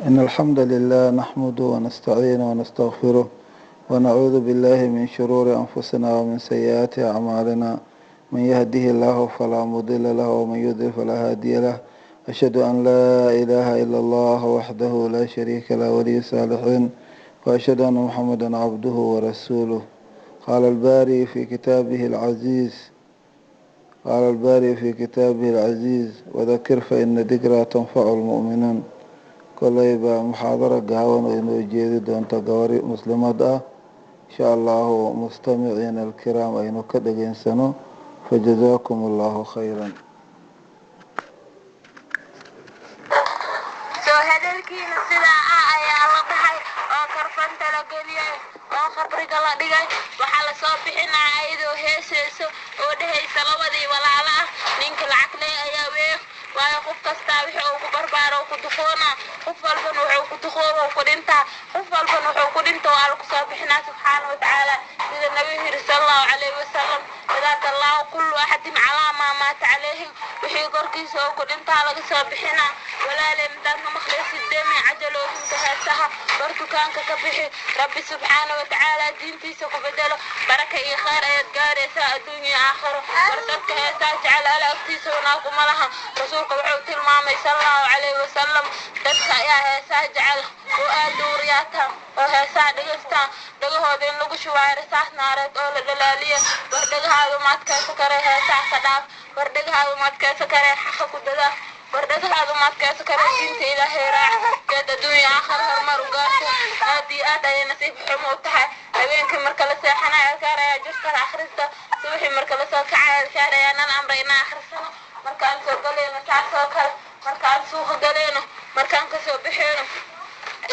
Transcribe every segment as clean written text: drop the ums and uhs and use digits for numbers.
إن الحمد لله نحمده ونستعينه ونستغفره ونعوذ بالله من شرور أنفسنا ومن سيئات أعمالنا من يهده الله فلا مضل له ومن يضلل فلا هادي له أشهد أن لا إله إلا الله وحده لا شريك له ولي الصالحين وأشهد أن محمدا عبده ورسوله قال الباري في كتابه العزيز وذكر فإن ذكرى تنفع المؤمنين koleyba muxaadaro gaaban oo inoo jeedi doonta gabari muslimad ah insha allahu mustamiciina alkiraam aynu ka dhageysano fajazaakum allahu khayran. soo hadalkiina sidaa ayaa la dhahay oo karfanta la geliyay oo qabriga la dhigay waxaa la soo bixinaa ayadoo heeseyso oo dhehaysa labadii walaala ah ninka lacag leh ayaa weeq waayo qof kastaa wixii uu ku barbaaro ku duqoonaa qof walbana wuxuu ku duqoobo ku dhintaa qof walbana wuxuu ku dhinto waa lagu soo bixinaa subxaana watacaala sida nabigu yiri sallallahu calayhi wasalam idaaka allahu kullu axadin calaa maa maata calayhi wixii korkiisa oo ku dhintaa laga soo bixinaa walaaley midaadna makhlisi demi cajalooyinka heesaha bar dukaanka ka bixi rabbi subxaana watacaala diintiisa ku bedelo baraka iyo khayr ayaad gaaraysaa adduunya aakhiro bar dadka heesaa jecel ala agtiisa wanaaguma laha rasuulka wuxuu tilmaamay sallallahu calayhi wasalam dadka ayaa heesaa jecel oo aad duuriyaata oo heesaa dhegeystaan dhagahooda in lagu shubaay rasaas naareed oo la dhalaaliya war dhagahaadu maadkaysa karee heesaa ka dhaaf war dhagahaadu maadkaysa karee xaqa ku dadaa war dhagahaadu maadkaysa karee diinta ilaahay raac geed adduunya aakhir horumar u gaarto aad iyo aad ayay nasiib xumo u tahay habeenkii marka la seexanayo alkaar ayaa jirta akhrista subaxii marka la soo kacayo alkaar ayaa nan amray inaan akhrisano markaan soo galayno saas oo kale markaan suuqa galayno markaan kasoo bixeyno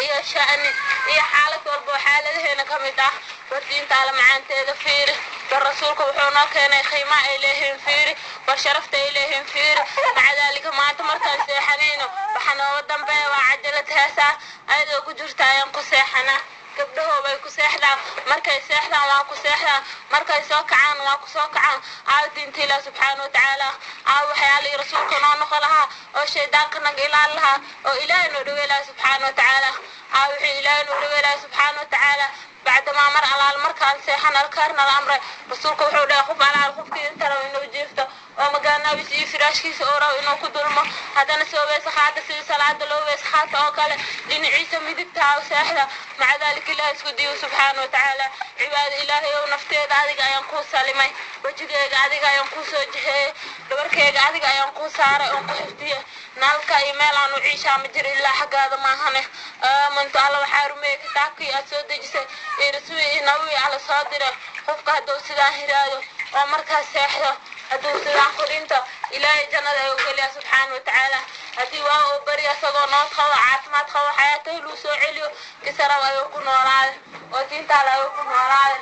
iyo sha'ni iyo xaalad walba oo xaaladaheena ka mid ah war diinta alla macaanteeda fiiri war rasuulka wuxuu noo keenay qiimo ay leeyihiin fiiri war sharafta ay leeyihiin fiiri maca daalika maanta markaan seexanayno waxa nooga dambeeya waa cajalad heesaa ayadoo ku jirta ayaan ku seexanaa gabdhahoo bay ku seexdaan markay seexdaan waa ku seexdaan markay soo kacaan waa ku soo kacaan aaw diinta ilaah subxaana watacaala aaw waxyaalihii rasuulka noo noqon lahaa oo shaydaanka naga ilaali lahaa oo ilaahay noo dhaweey lahaa subxaana watacaala aaw wixii ilaahay noo dhaweey lahaa subxaana watacaala bacdamaa mar alaal markaan seexan alkaarna la amray rasuulka wuxuu dhahay qof alaal qofkii inta rabo inuu jiifto oo magaanaabis iyo firaashkiisa oo rabo inuu ku dulmo haddana soo weesa qaata sidii salaada loo weesa qaata oo kale dhinaciisa midigta aaw seexda maca daalika ilaah isku diyo subxaana watacaala cibaado ilaahay ow nafteeda adiga ayaan kuu salimay wejigeyga adiga ayaan kuu soo jiheeyey dhabarkeyga adiga ayaan kuu saaray oon ku xifdiyey naalka iyo meel aan u ciishaa ma jiro ilaa xaggaada maahane aamantu alla waxaa rumeeyey kitaabkii aad soo dejisay iyo rasuul iyo nabi alla soo diray qofka hadduu sidaan hiraado oo markaas seexdo hadduu sidaan ku dhinto ilaahay jannada ayuu geliyaa subxaana watacaala haddii waa uu bari asagoo nood qabo caafimaad qabo xayaatahi luu soo celiyo kisarab ayuu ku noolaaday oo diintaale ayuu ku noolaaday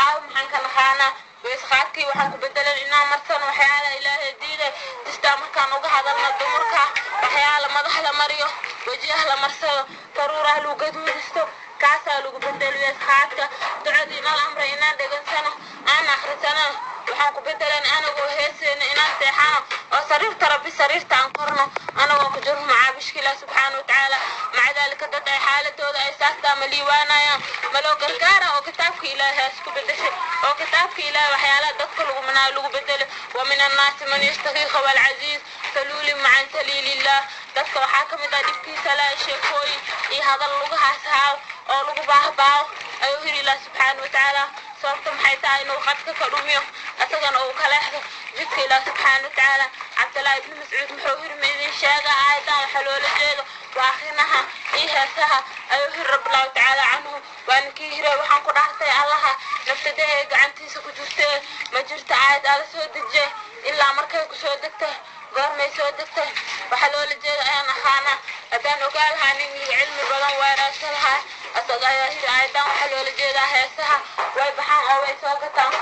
aaw maxaan ka naqaanaa weesqaadkii waxaan ku bedelan inaan marsano waxyaala ilaahay diiday distaa markaan uga hadalna dumarka waxyaala madax la mariyo wajiyaha la marsado faruuraha lagu gaduudisto kaasaa lagu bedel weesqaadka ducadii nal amray inaan dhegansano aan akhrisano waxaan ku bedelan anagoo heeseyno inaan seexano oo sariirta rabbi sariirta aan korno anagoo ku jirno macaabishka ilaah subxaana watacaala maca daalika dad ay xaaladooda ay saastaa ma liiwaanayaan maloo gargaara oo kitaabka ilaahay haas ku bedeshay oo kitaabka ilaahay waxyaalaha dadka lagu manaa lagu bedelo wa min annaasi man yastakiika walcaziiz saluuli macan saliilillah dadka waxaa ka mid ah dhibkiisa laa sheekooyin iyo hadal lagu haashaaw oo lagu baahbaaho ayuu hiri ilaah subxaana watacaala sababta maxay tahay inuu qadka ka dhumiyo asagana uu ka leexdo jidka ilaah subxaana watacaala cabdillaahi ibni mascuud muxuu hiri ma idin sheega aayadan waxa loola jeedo waa akrinaha iyo heesaha ayuu hiri rabbilaahu tacaala canhu waana kii hiray waxaan ku dhaartay allaha naftada ee gacantiisa ku jirtee ma jirta aayad alla soo dejiye ilaa markay ku soo degtay goormay soo degtay waxa loola jeeda ayaan aqaanaa haddaan ogaa lahaa nin cilmi badan weeraasha lahaa asaga ayaa hiri aayadan waxa loola jeedaa heesaha way baxaan oo way soo gataan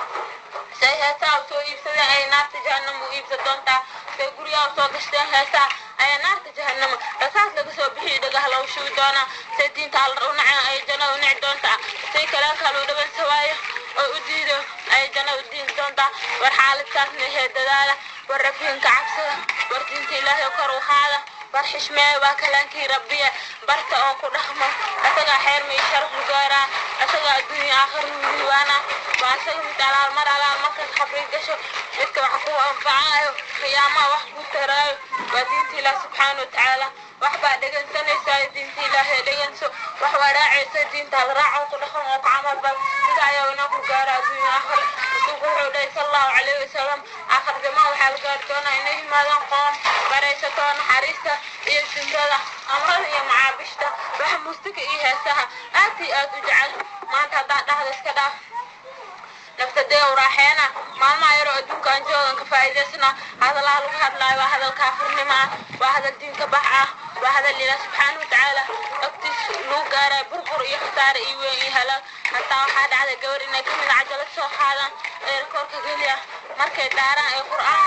say heesaha u soo iibsadeen ay naarta jahannama u iibsa doontaa say guryaha u soo gashteen heesaha ayaa naarta jahannama rasaas laga soo bixiyo dhagaha lagu shubi doonaa say diinta alla u naceen ay janna u nici doontaa say kalaanka lagu dhabansa waayo oo u diido ay janna u diin doontaa war xaaladkaasna hee dadaala war rabbihinka cabsada war diinta ilaahay kor u qaada bar xishmeeyo baa kalankii rabbiya barta oo ku dhaqmo asaga xeer ma sharaf gaara asaga adduunyo aakhir diiwaana waa asaga mid alaal marka khabri gasho midka wax ku anfacayo qiyaamaha wax ku taraayo waa diinta Ilaahay subxaanahu wa ta'aala wax baa dhageysanaysaa diinta Ilaahay dhageyso wax waa raacaysa diinta la raaco ku dhaqmo oo camal bal sida ayaa ina ku gaara adduunyo aakhir wuxuu dhahay sallallahu alayhi wasallam aakhir jamaa waxa la gaar doonaa inay yimaadaan qoom baraysato naxariista iyo sintada amrada iyo macaabishta wax mustiga iyo heesaha aad u jecel maanta hadaa dhahda iska dhaaf naftadeeda raaxeena maalmaha yar oo adduunka aan joogan ka faa'iidaysana hadalaha lagu hadlaayo waa hadal kaafirnimo ah waa hadal diinka bax ah waa hadal Ilaahay subxaanahu wa ta'aala agtiisa lagu gaaray burbur iyo khasaare iyo weyn iyo halaag hataa waxaa dhacday gabar inay ka mid cajalad soo qaadaan ee korka geliya markay daaraan ee qur'aan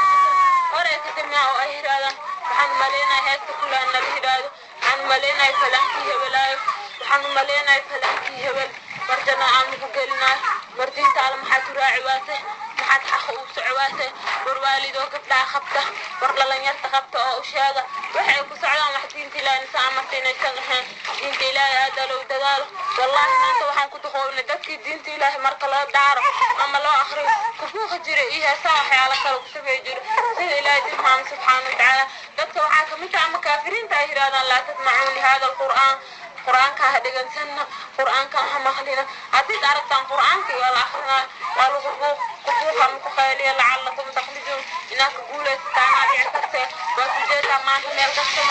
hore ka dambeeya oo ay yiraahdaan waxaan maleenahay heesta kulaan la yiraahdo waxaan maleenahay falankii hebelaayo waxaan maleenahay falankii hebel barjana aan ku gelinaay mardiinta al maxaad raaci waatay maxaad xaq u socwaatay warwaalido gabdha qabta war dhalinyarta qabta oo u sheega waxay ku socdaan wax diinta Ilaahay saamartay sagaxeen diinta Ilaahay aad loo dadaalo wallahi maanta waxaan ku duqownay dadkii diinta Ilaahay marka loo daaro ama loo akhriyo ku buuqa jiray iyo heesaa waxyaalo kale ku sameey jiray sida Ilaahay diinta subxaanahu wa ta'aala dadka waxaa ka mid ah ama kaafiriinta ay yiraahdaan la tasmacuun hada alqur'aan quraanka dhageysanna quraanka ha maqlina hadii aragtaan quraanka wala akhrina wala qubuuqa ku khayliya la'allakum taqlijun inaka guuleystaan adiictay waa kujeeda maanta meel kasta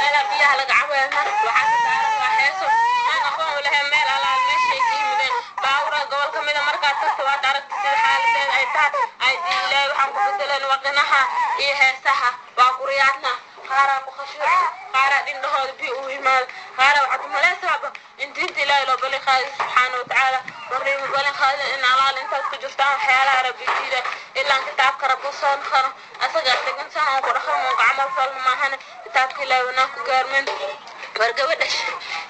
meel biyaha laga caweena waxa saaran waa heeso aan aqoon u lahayn meel alaal meeshay ka yimideen baawra gobolka mid markaa tagto waad aragtay sida xaaladeeda ay tahay ay diilay waxaan ku bedelan waqinaha iyo heesaha waa quriyaadna qaara ku khashuuc qaara dhindhahooda bi u yimaad qaara waxa malaysaba in diinta Ilaahay loo balay qaadi subxaanahu wa ta'aala warin balay qaadi in alaal intaad ku jirtaan waxyaalaha rabbiyada ilaa kitaabka rabbi soo khano asaga degan saan oo qurxoon camal fal maahan kitaabka Ilaahay wana ku gaarmeen wargabadha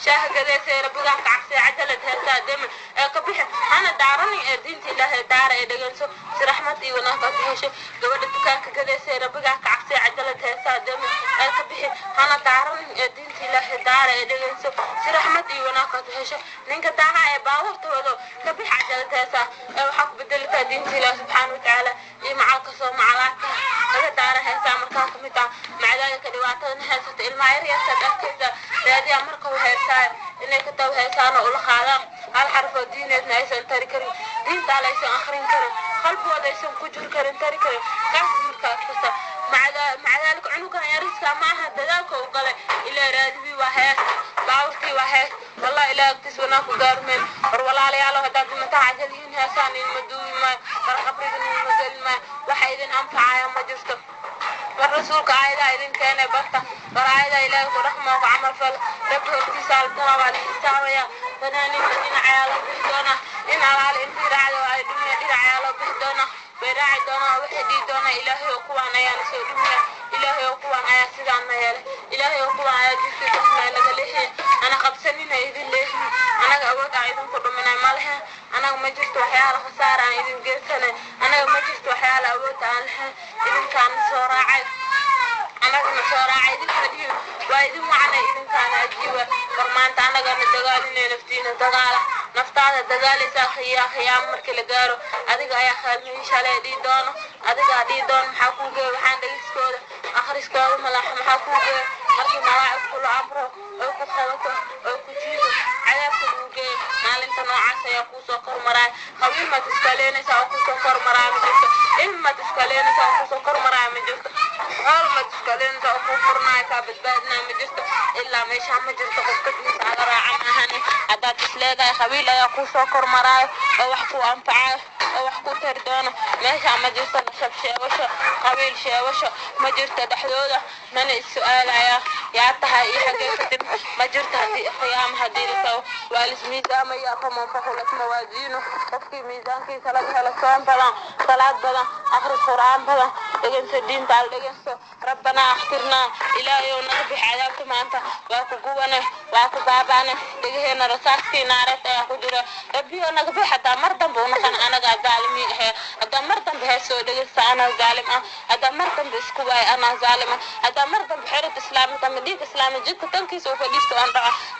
shaaha gadeysay rabbiga ka cabsi cajalad heerta dam ee ka bixi ana daarani ee diinta Ilaahay daara ee dhaganso si raxmad iyo wanaag ka hesho gabadha dukaanka gadeysay rabbiga ka cabsi cajalad heerta dam ee ka bixi ana daarani ee diinta Ilaahay daara ee dhaganso si raxmad iyo wanaag ka hesho ninka daaha ee baawartooda ka bixi cajalad heerta ee waxa ku bedelta diinta Ilaahay subxaanahu wa ta'aala iyo macalka soo macalaadka laga daara heerta markaa ka mid ah macdaalka dhibaatada heerta ilmaha yar yar dadkeeda raadiya marka uu heertaa inay ka taw heesaan oo la qaadaan hal xarf oo diineed ma aysan tari karin diinta la aysan akhrin karin qalbooda aysan ku jir karin tari karin kaas marka kasta macdaalka cunugan yariska ma aha dadaalka uu galay ilaa raadibi waa hees baawti waa hees wallahi ilaa agtiis wana ku gaarmeen war walaalayaal hada mata ajaliin heesaan in maduuy ma war qabrigan ma galma waxa idin anfacaya ma jirto والرسول قاعدة إذن كان بطة ورعايدة إلهي ورحمة وعمل فل ربه ارتسال الدنيا والإنساوية فناني مدينة عياله بهدونا إن على الإنتي رعاية وعيدوني إلى عياله بهدونا ويراعي دونا وحدي دونا إلهي وقوانا يا نسو دنيا إلهي وقوانا يا سيدانا يا إلهي وقوانا يا جيسي دهنا لغليه أنا قبسنين إذن ليه أنا أود أعيدن كل من عمالها أنا مجلس وحيال خسارة إذن جيسنا أنا مجلس وحيال أود أعلها إذن كان صراعي أنا كنا صراعي إذن فديه وإذن معنا إذن كان أجيبه فرمانت أنا قلنا دقالين نفتينا دقالة نفتاد دقالي ساخيا خيام مركي لقارو أدقى يا خالمي شالي دي دونو أدقى دي دون محاكوكي وحان دقيسكودا أخرسكودا ملاح محاكوكي مركي ملاعب كل عمره أوكو خلطه أوكو جيدو عذاب كبوكي مالنت نوعاسا يقوسو كرمراي خوين ما تسكالينيسا أوكوسو كرمراي مجلسة إما تسكالينيسا أوكوسو كرمراي مجلسة هل ما تسكالينيسا أوكو فرناي كابت بادنا مجلسة إلا ميشا مجلسة قفكتنيس على راعمهاني هذا تسليقا خوين لا يقوسو كرمراي أو حكو أنفعاي أو حكو تردونا ميشا مجلسة نشب شاوشو قبيل شاوشو مجلسة دحدودة من السؤال يا تهاي حقيقة مجرت هذه خيام هذه لسوا والس ميزان ما يقوم فحولك موازينه تفكي ميزان كي صلاة لسوان بلا صلاة بلا آخر القرآن بلا لجن سدين تعال لجن ربنا أخبرنا إلى يوم نقبح عذابك ما أنت وأكوجونا وأكبابنا لجهنا رساكتي نارت يا خدرة ربي ونقبح حتى مرضى بونخن أنا قاعد ظالمين هذا مرتم بهسو دغس أنا ظالم هذا مرتم بسكواي أنا ظالم هذا مرتم بحيرة إسلام تمديك إسلام جدك تنكيس وفديستو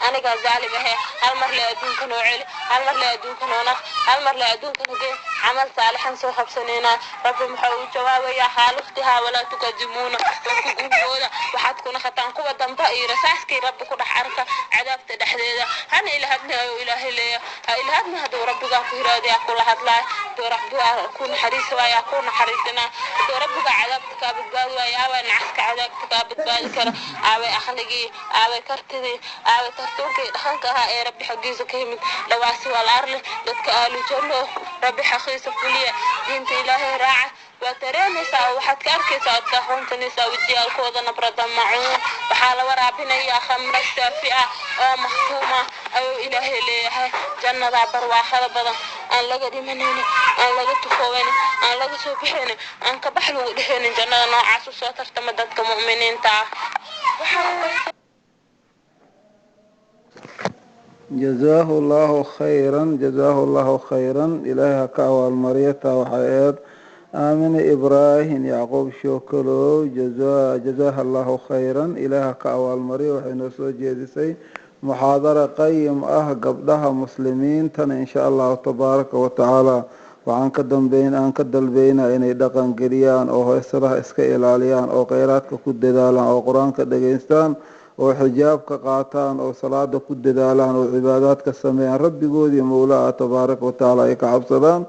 أنا ظالم هل مر لا أدون كانوا علي هل مر لا أدون كانوا نخ هل مر لا أدون كانوا جي عمل صالحا سو خبسنينا رب محاول جواب يا حال اختها ولا تقدمون وكقولودا waxaad kuna khataan kuwa damba iyo rasaaskii rabbi ku dhaxarka cadaabta dhexdeeda hana ilaahadna ilaahay leeyahay ilaahadna haduu rabbiga ku hiraadiya kula hadlaa doo rabbiga ku naxariis waaya ku naxariisana doo rabbiga cadaabta ka badbaadi waaya waa naxska cadaabta ka badbaadi kara aaway akhligi aaway kartidi aaway tartuunkii dhaqanka ah ee rabbi xaqiisa ka yimid dhawaasi wal arle dadka ahlu janno rabbi xaqiisa fuliya diinta ilaahay raaca وترانيسا وحد كاركيسا تخونتنيسا وجيالكودا نبردا معون وحال ورابينيا خمر الشافئة أو مختومة أو إلهي ليها جنة برواخة بدن أن لغا ديمانيني أن لغا تخويني أن لغا سوبحيني أن كبحلو دهيني جنة نوعاسو سوتر تمددك مؤمنين تا جزاه الله خيرا جزاه الله خيرا إلهي كأوى المرية وحياة آمن إبراهيم يعقوب شوكلو جزاه الله خيرا إله كأوال مري وحين سوجيدسي محاضرة قيم قبلها مسلمين تن إن شاء الله تبارك وتعالى وعن كدن بين أن كدل بين إن دقن قريان أو هسرة إسكا إلاليان أو قيرات كددالان أو قرآن كدقينستان أو حجاب كقاتان أو صلاة كددالان أو عبادات كسميان ربي قودي مولا تبارك وتعالى يكعب صدان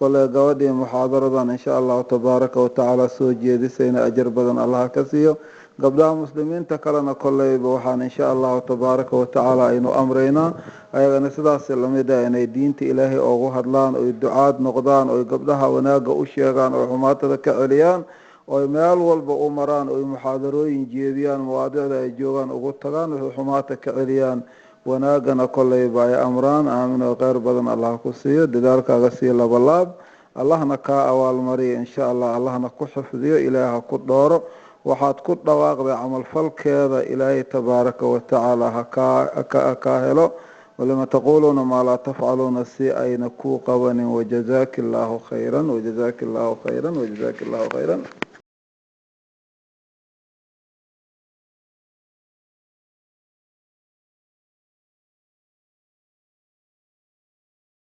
كل قوادي محاضرة إن شاء الله تبارك وتعالى سوجي سينا أجر بدن الله كسيو قبلها مسلمين تكلنا كل بوحان إن شاء الله تبارك وتعالى إنه أمرنا أيضا نسدا سلمي دا إن دينت إلهي أو هدلان أو الدعاء نقدان أو قبلها وناقة أشيغان أو حمات ذكاليان أو مال والبأمران أو محاضروين جيديان مواضيع دا يجوغان أو غطغان أو حمات كاليان وناقنا كل باي أمران آمن وغير بدن الله كسيو دلالك غسي لبلاب الله نكا أوال مري إن شاء الله الله نكو حفظيو إلهي كدور وحاد كد واقضي عمل فلك هذا إلهي تبارك وتعالى أكاهلو ولما تقولون ما لا تفعلون سيئين كو قوان وجزاك الله خيرا وجزاك الله خيرا وجزاك الله خيرا